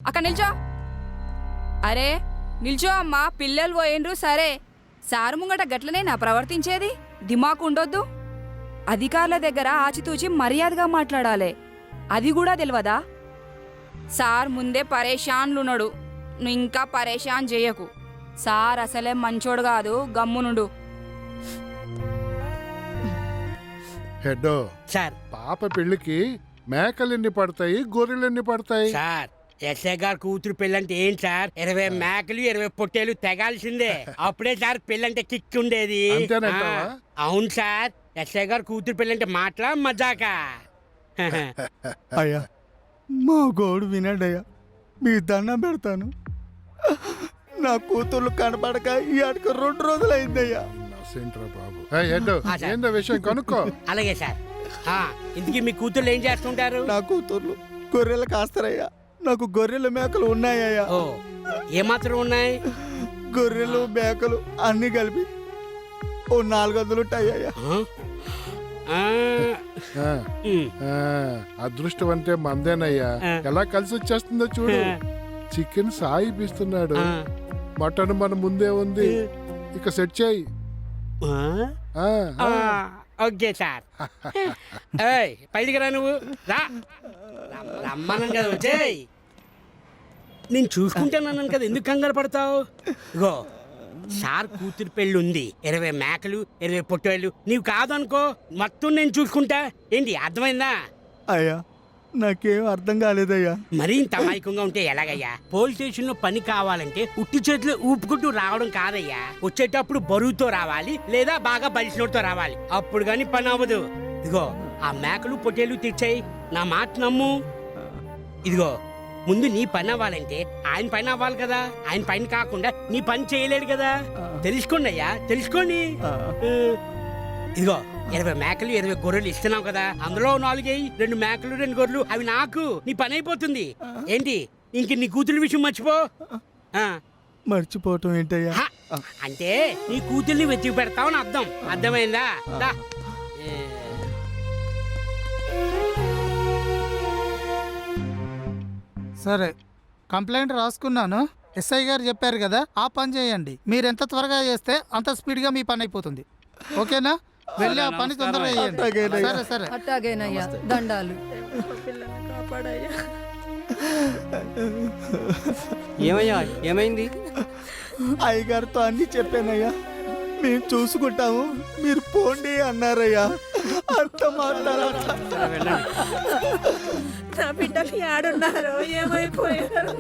అక్కడ నిల్చో. అరే నిల్చో అమ్మా, పిల్లలు పోయిండ్రు. సరే సారు ముంగట గట్లనే నా ప్రవర్తించేది? దిమాకు ఉండొద్దు. అధికారుల దగ్గర ఆచితూచి మర్యాదగా మాట్లాడాలి. అది కూడా తెలియదా? సార్ ముందే పరేషాన్లున్నాడు, నువ్వు ఇంకా పరేషాన్ చేయకు. సార్ అసలే మంచోడు కాదు, గమ్మునుండు. హెడ్డో సార్ పాప పెళ్లికి మేకలెన్ని పడతాయి, గొర్రెలెన్ని పడతాయి? సార్ ఎస్ఐ గారు కూతురు పెళ్ళంటే ఏం సార్? 20 మేకలు 20 పొట్టేలు తెగాల్సిందే. అప్పుడే సార్ పెళ్ళంటే కిక్ ఉండేది. అంతేనంటావా? అవును సార్, ఎస్ఐ గారు కూతురు పెళ్ళంటే మాటలా మజాకా? అయ్యా మా గోడు వినడయ్యా, మీ దండం పెడతాను. నా కూతుర్లు కనపడక ఈ ఆటకు 2 రోజులైందయ్యా. నసేంట్రా బాబు. హెడ్డో సార్. ఏందో విషయం కనుక్కో. అలాగే సార్. ఇందుకీ మీ కూతుర్లు ఏం చేస్తుంటారు? నా కూతుర్లు గొర్రెలు కాస్తారయ్యా. నాకు గొర్రెలు మేకలు ఉన్నాయ్యా. ఓ ఏమాత్రం ఉన్నాయి? గొర్రెలు మేకలు అన్ని కలిపి ఓ 400 ఉంటాయ్యా. ఆ, ఆ, ఉమ్. ఆ, అదృష్టం అంటే మందేనయ్యా. ఎలా కలిసి వచ్చేస్తుందో చూడు. చికెన్ సాయిపిస్తున్నాడు, ఆ. మటన్ మన ముందే ఉంది. ఇక సెట్ చేయి. ఆ? ఆ, ఆ, ఆ. Okay sir. ఏయ్ పైకి రా, నువ్వు రా. రమ్మన్నాను కదా, వచ్చేయ్. నేను చూసుకుంటానన్నాను కదా, ఎందుకు కంగారు పడతావు? ఇగో సార్ కూతురు పెళ్ళి ఉంది, 20 మేకలు 20 పొట్టేళ్ళు. నీవు కాదనుకో, మొత్తం నేను చూసుకుంటా. ఏంటి అర్థమైందా? అయ్యా నాకేం అర్థం కాలేదయ్యా. మరీ ఇంత అమాయకంగా ఉంటే ఎలాగయ్యా? పోలీస్ స్టేషన్ లో పని కావాలంటే ఉట్టి చేతులు ఊపుకుంటూ రావడం కాదయ్యా. వచ్చేటప్పుడు బరువుతో రావాలి, లేదా బాగా బలిసినోడితో రావాలి. అప్పుడు గాని పని అవ్వదు. ఇదిగో ఆ మేకలు పొట్టేలు తెచ్చాయి, నా మాట నమ్ము. ఇదిగో ముందు నీ పని అవ్వాలంటే ఆయన పని అవ్వాలి కదా. ఆయన పని కాకుండా నీ పని చేయలేడు కదా. తెలుసుకోండి అయ్యా, తెలుసుకోండి. ఇదిగో 20 మేకలు 20 గొర్రెలు ఇస్తున్నావు కదా, అందులో 4 2 మేకలు 2 గొర్రెలు అవి నాకు. నీ పని అయిపోతుంది. ఏంటి ఇంక నీ కూతురు విషయం మర్చిపో. ఆ, మర్చిపోవటం ఏంటయ్యా? హ, అంటే నీ కూతుర్ని వెతికి పెడతావని అర్థం. అర్థమైందా? దా. ఏ, సరే కంప్లైంట్ రాసుకున్నాను. ఎస్ఐ గారు చెప్పారు కదా, ఆ పని చేయండి. మీరు ఎంత త్వరగా చేస్తే అంత స్పీడ్గా మీ పని అయిపోతుంది. ఓకేనా? వెళ్ళి ఆ పని తొందరగా చేయండి. అట్లాగేనయ్యా. సరే సరే. అట్టాగేనయ్యా, దండాలు. ఏమయ్యా, ఏమైంది? అయ్యగారితో అన్ని చెప్పానయ్యా. మేము చూసుకుంటాము, మీరు పోండి అన్నారయ్యా. అంత మాట్లాడాలి. నా బిడ్డలు ఏడున్నారో ఏమైపోయారు.